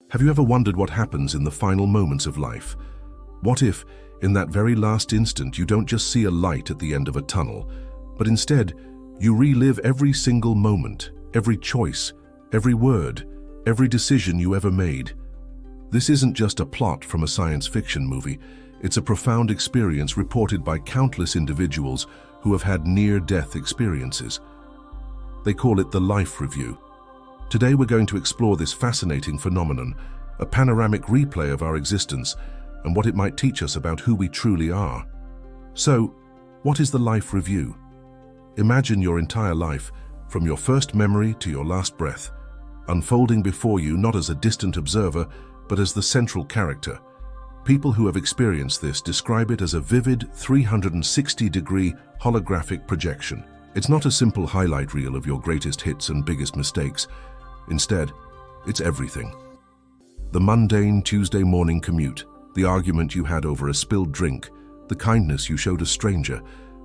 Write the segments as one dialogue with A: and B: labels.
A: Have you ever wondered what happens in the final moments of life? What if, in that very last instant, you don't just see a light at the end of a tunnel, but instead, you relive every single moment, every choice, every word, every decision you ever made? This isn't just a plot from a science fiction movie. It's a profound experience reported by countless individuals who have had near-death experiences. They call it the life review. Today we're going to explore this fascinating phenomenon, a panoramic replay of our existence and what it might teach us about who we truly are. So, what is the life review? Imagine your entire life, from your first memory to your last breath, unfolding before you not as a distant observer, but as the central character. People who have experienced this describe it as a vivid 360-degree holographic projection. It's not a simple highlight reel of your greatest hits and biggest mistakes. Instead, it's everything. The mundane Tuesday morning commute, the argument you had over a spilled drink, the kindness you showed a stranger,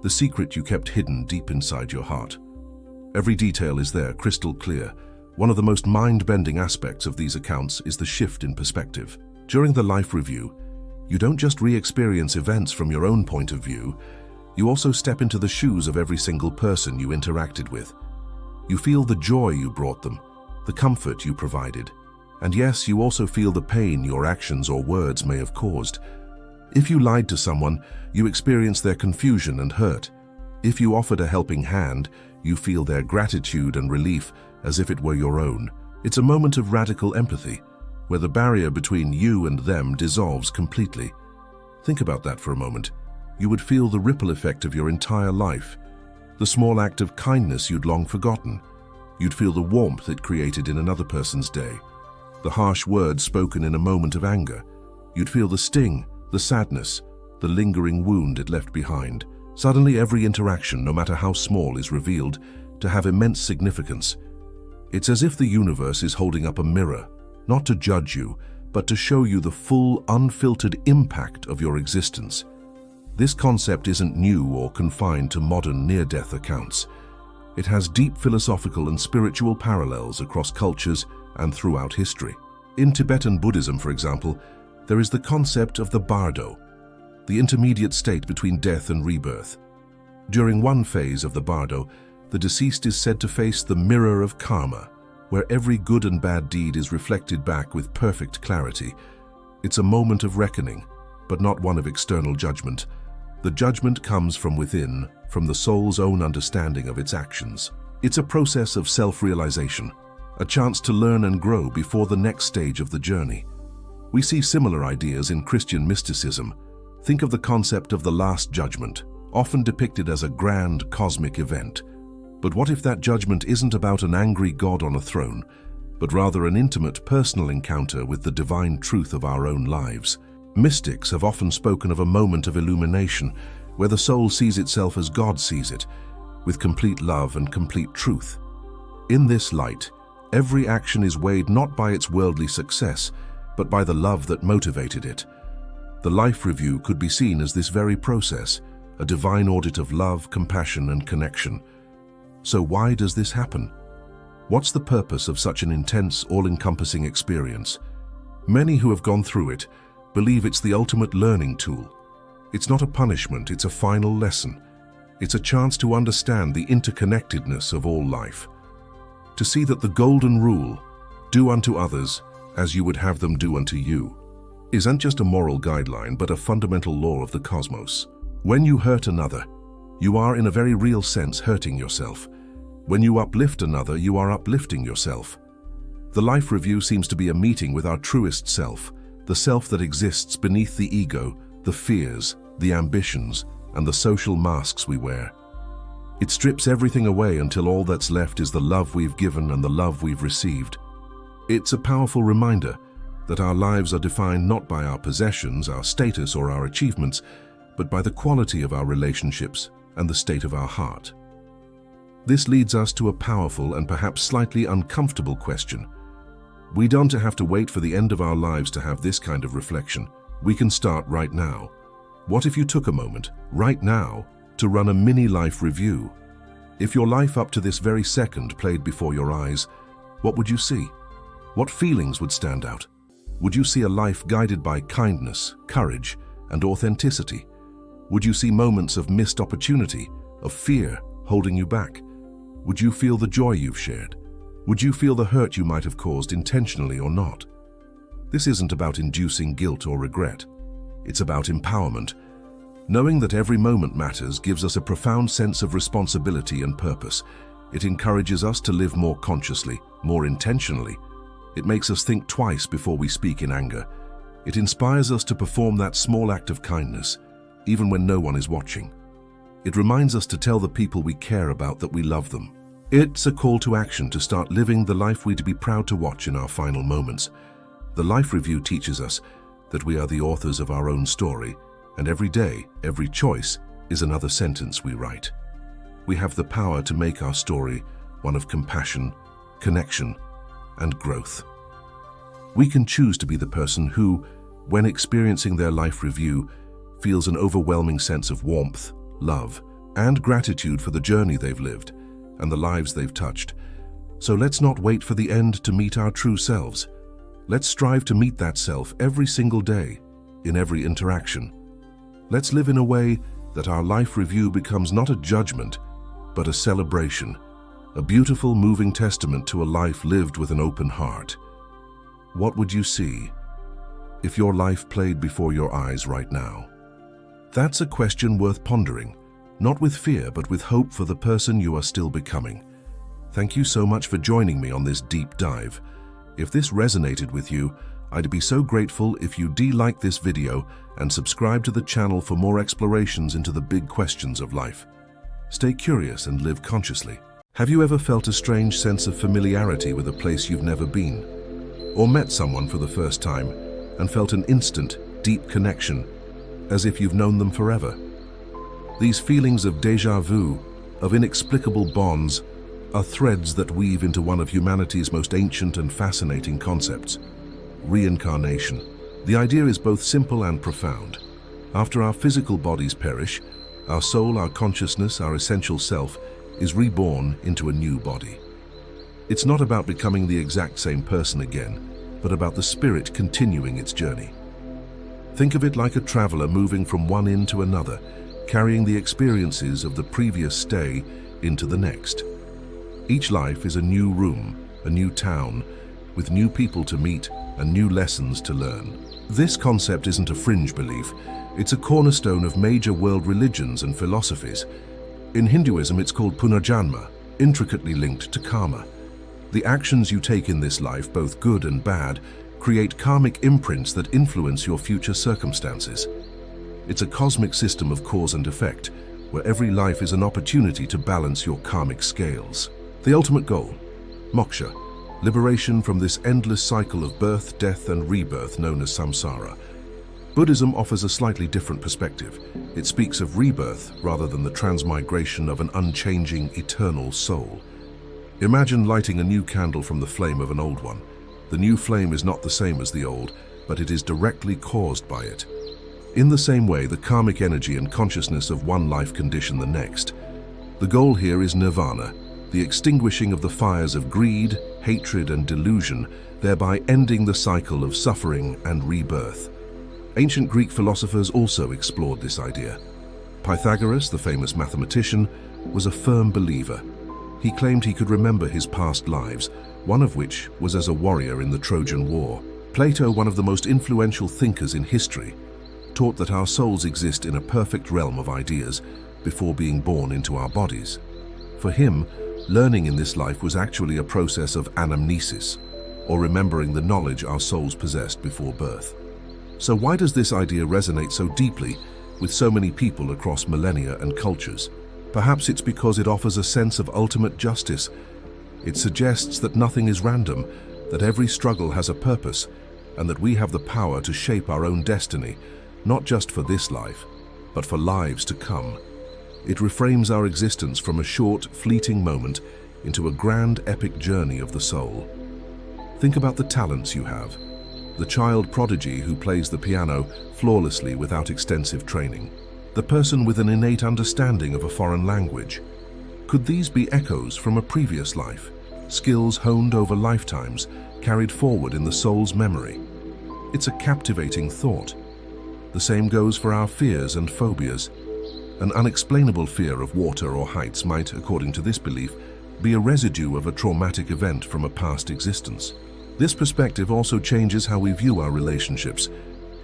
A: the secret you kept hidden deep inside your heart. Every detail is there, crystal clear. One of the most mind-bending aspects of these accounts is the shift in perspective. During the life review, you don't just re-experience events from your own point of view, you also step into the shoes of every single person you interacted with. You feel the joy you brought them, the comfort you provided, and yes, you also feel the pain your actions or words may have caused. If you lied to someone, you experience their confusion and hurt. If you offered a helping hand, you feel their gratitude and relief as if it were your own. It's a moment of radical empathy, where the barrier between you and them dissolves completely. Think about that for a moment. You would feel the ripple effect of your entire life, the small act of kindness you'd long forgotten. You'd feel the warmth it created in another person's day, the harsh words spoken in a moment of anger. You'd feel the sting, the sadness, the lingering wound it left behind. Suddenly every interaction, no matter how small, is revealed to have immense significance. It's as if the universe is holding up a mirror, not to judge you, but to show you the full, unfiltered impact of your existence. This concept isn't new or confined to modern near-death accounts. It has deep philosophical and spiritual parallels across cultures and throughout history. In Tibetan Buddhism, for example, there is the concept of the bardo, the intermediate state between death and rebirth. During one phase of the bardo, the deceased is said to face the mirror of karma, where every good and bad deed is reflected back with perfect clarity. It's a moment of reckoning, but not one of external judgment. The judgment comes from within, from the soul's own understanding of its actions. It's a process of self-realization, a chance to learn and grow before the next stage of the journey. We see similar ideas in Christian mysticism. Think of the concept of the Last Judgment, often depicted as a grand cosmic event. But what if that judgment isn't about an angry God on a throne, but rather an intimate, personal encounter with the divine truth of our own lives? Mystics have often spoken of a moment of illumination, where the soul sees itself as God sees it, with complete love and complete truth. In this light, every action is weighed not by its worldly success, but by the love that motivated it. The life review could be seen as this very process, a divine audit of love, compassion, and connection. So why does this happen? What's the purpose of such an intense, all-encompassing experience? Many who have gone through it believe it's the ultimate learning tool. It's not a punishment, it's a final lesson. It's a chance to understand the interconnectedness of all life. To see that the golden rule, do unto others as you would have them do unto you, isn't just a moral guideline, but a fundamental law of the cosmos. When you hurt another, you are in a very real sense hurting yourself. When you uplift another, you are uplifting yourself. The life review seems to be a meeting with our truest self, the self that exists beneath the ego, the fears, the ambitions, and the social masks we wear. It strips everything away until all that's left is the love we've given and the love we've received. It's a powerful reminder that our lives are defined not by our possessions, our status, or our achievements, but by the quality of our relationships and the state of our heart. This leads us to a powerful and perhaps slightly uncomfortable question. We don't have to wait for the end of our lives to have this kind of reflection. We can start right now. What if you took a moment, right now, to run a mini life review? If your life up to this very second played before your eyes, what would you see? What feelings would stand out? Would you see a life guided by kindness, courage, and authenticity? Would you see moments of missed opportunity, of fear holding you back? Would you feel the joy you've shared? Would you feel the hurt you might have caused intentionally or not? This isn't about inducing guilt or regret. It's about empowerment. Knowing that every moment matters gives us a profound sense of responsibility and purpose. It encourages us to live more consciously, more intentionally. It makes us think twice before we speak in anger. It inspires us to perform that small act of kindness, even when no one is watching. It reminds us to tell the people we care about that we love them. It's a call to action to start living the life we'd be proud to watch in our final moments. The Life Review teaches us that we are the authors of our own story, and every day, every choice is another sentence we write. We have the power to make our story one of compassion, connection, and growth. We can choose to be the person who, when experiencing their life review, feels an overwhelming sense of warmth, love, and gratitude for the journey they've lived and the lives they've touched. So let's not wait for the end to meet our true selves. Let's strive to meet that self every single day, in every interaction. Let's live in a way that our life review becomes not a judgment, but a celebration, a beautiful, moving testament to a life lived with an open heart. What would you see if your life played before your eyes right now? That's a question worth pondering, not with fear, but with hope for the person you are still becoming. Thank you so much for joining me on this deep dive. If this resonated with you, I'd be so grateful if you like this video and subscribe to the channel for more explorations into the big questions of life. Stay curious and live consciously. Have you ever felt a strange sense of familiarity with a place you've never been? Or met someone for the first time and felt an instant, deep connection, as if you've known them forever? These feelings of déjà vu, of inexplicable bonds, are threads that weave into one of humanity's most ancient and fascinating concepts: reincarnation. The idea is both simple and profound. After our physical bodies perish, our soul, our consciousness, our essential self is reborn into a new body. It's not about becoming the exact same person again, but about the spirit continuing its journey. Think of it like a traveler moving from one inn to another, carrying the experiences of the previous stay into the next. Each life is a new room, a new town, with new people to meet and new lessons to learn. This concept isn't a fringe belief, it's a cornerstone of major world religions and philosophies. In Hinduism, it's called punarjanma, intricately linked to karma. The actions you take in this life, both good and bad, create karmic imprints that influence your future circumstances. It's a cosmic system of cause and effect, where every life is an opportunity to balance your karmic scales. The ultimate goal: moksha, liberation from this endless cycle of birth, death, and rebirth known as samsara. Buddhism offers a slightly different perspective. It speaks of rebirth rather than the transmigration of an unchanging, eternal soul. Imagine lighting a new candle from the flame of an old one. The new flame is not the same as the old, but it is directly caused by it. In the same way, the karmic energy and consciousness of one life condition the next. The goal here is nirvana, the extinguishing of the fires of greed, hatred, and delusion, thereby ending the cycle of suffering and rebirth. Ancient Greek philosophers also explored this idea. Pythagoras, the famous mathematician, was a firm believer. He claimed he could remember his past lives, one of which was as a warrior in the Trojan War. Plato, one of the most influential thinkers in history, taught that our souls exist in a perfect realm of ideas before being born into our bodies. For him, learning in this life was actually a process of anamnesis, or remembering the knowledge our souls possessed before birth. So why does this idea resonate so deeply with so many people across millennia and cultures? Perhaps it's because it offers a sense of ultimate justice. It suggests that nothing is random, that every struggle has a purpose, and that we have the power to shape our own destiny, not just for this life, but for lives to come. It reframes our existence from a short, fleeting moment into a grand, epic journey of the soul. Think about the talents you have. The child prodigy who plays the piano flawlessly without extensive training. The person with an innate understanding of a foreign language. Could these be echoes from a previous life? Skills honed over lifetimes, carried forward in the soul's memory. It's a captivating thought. The same goes for our fears and phobias. An unexplainable fear of water or heights might, according to this belief, be a residue of a traumatic event from a past existence. This perspective also changes how we view our relationships.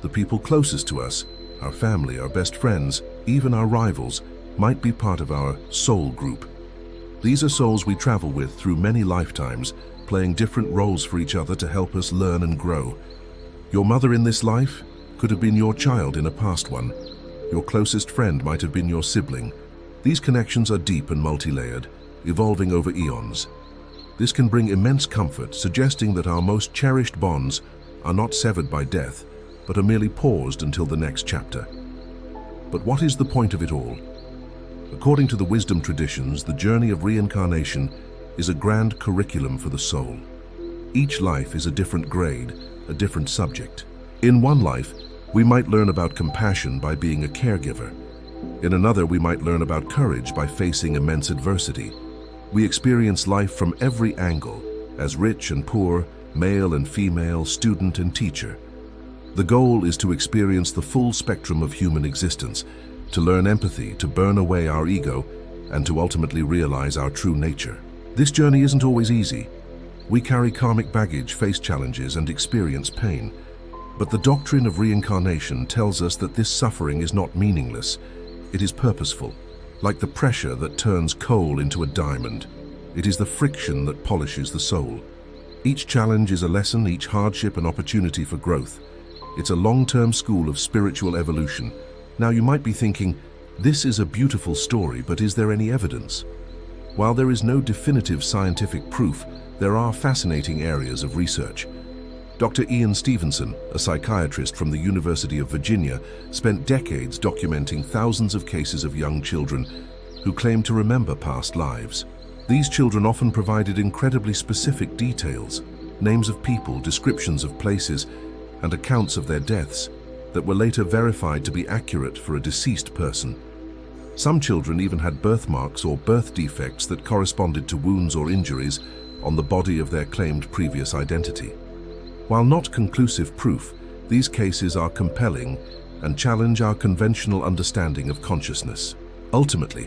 A: The people closest to us, our family, our best friends, even our rivals, might be part of our soul group. These are souls we travel with through many lifetimes, playing different roles for each other to help us learn and grow. Your mother in this life could have been your child in a past one. Your closest friend might have been your sibling. These connections are deep and multi-layered, evolving over eons. This can bring immense comfort, suggesting that our most cherished bonds are not severed by death, but are merely paused until the next chapter. But what is the point of it all? According to the wisdom traditions, the journey of reincarnation is a grand curriculum for the soul. Each life is a different grade, a different subject. In one life, we might learn about compassion by being a caregiver. In another, we might learn about courage by facing immense adversity. We experience life from every angle, as rich and poor, male and female, student and teacher. The goal is to experience the full spectrum of human existence, to learn empathy, to burn away our ego, and to ultimately realize our true nature. This journey isn't always easy. We carry karmic baggage, face challenges, and experience pain. But the doctrine of reincarnation tells us that this suffering is not meaningless. It is purposeful, like the pressure that turns coal into a diamond. It is the friction that polishes the soul. Each challenge is a lesson, each hardship an opportunity for growth. It's a long-term school of spiritual evolution. Now you might be thinking, this is a beautiful story, but is there any evidence? While there is no definitive scientific proof, there are fascinating areas of research. Dr. Ian Stevenson, a psychiatrist from the University of Virginia, spent decades documenting thousands of cases of young children who claimed to remember past lives. These children often provided incredibly specific details, names of people, descriptions of places, and accounts of their deaths that were later verified to be accurate for a deceased person. Some children even had birthmarks or birth defects that corresponded to wounds or injuries on the body of their claimed previous identity. While not conclusive proof, these cases are compelling and challenge our conventional understanding of consciousness. Ultimately,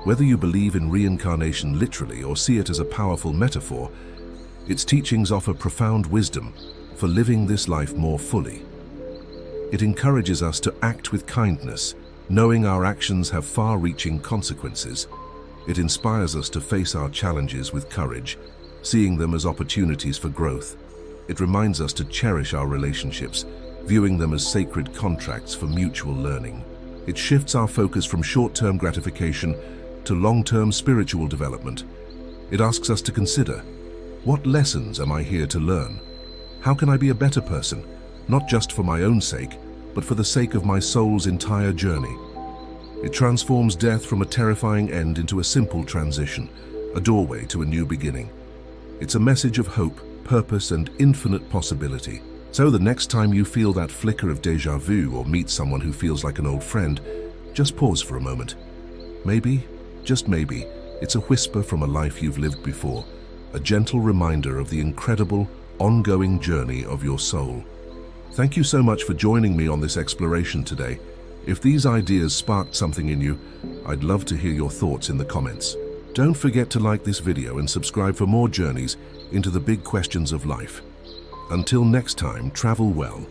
A: whether you believe in reincarnation literally or see it as a powerful metaphor, its teachings offer profound wisdom for living this life more fully. It encourages us to act with kindness, knowing our actions have far-reaching consequences. It inspires us to face our challenges with courage, seeing them as opportunities for growth. It reminds us to cherish our relationships, viewing them as sacred contracts for mutual learning. It shifts our focus from short-term gratification to long-term spiritual development. It asks us to consider, what lessons am I here to learn? How can I be a better person, not just for my own sake, but for the sake of my soul's entire journey? It transforms death from a terrifying end into a simple transition, a doorway to a new beginning. It's a message of hope, purpose, and infinite possibility. So the next time you feel that flicker of déjà vu or meet someone who feels like an old friend, just pause for a moment. Maybe, just maybe, it's a whisper from a life you've lived before, a gentle reminder of the incredible, ongoing journey of your soul. Thank you so much for joining me on this exploration today. If these ideas sparked something in you, I'd love to hear your thoughts in the comments. Don't forget to like this video and subscribe for more journeys into the big questions of life. Until next time, travel well.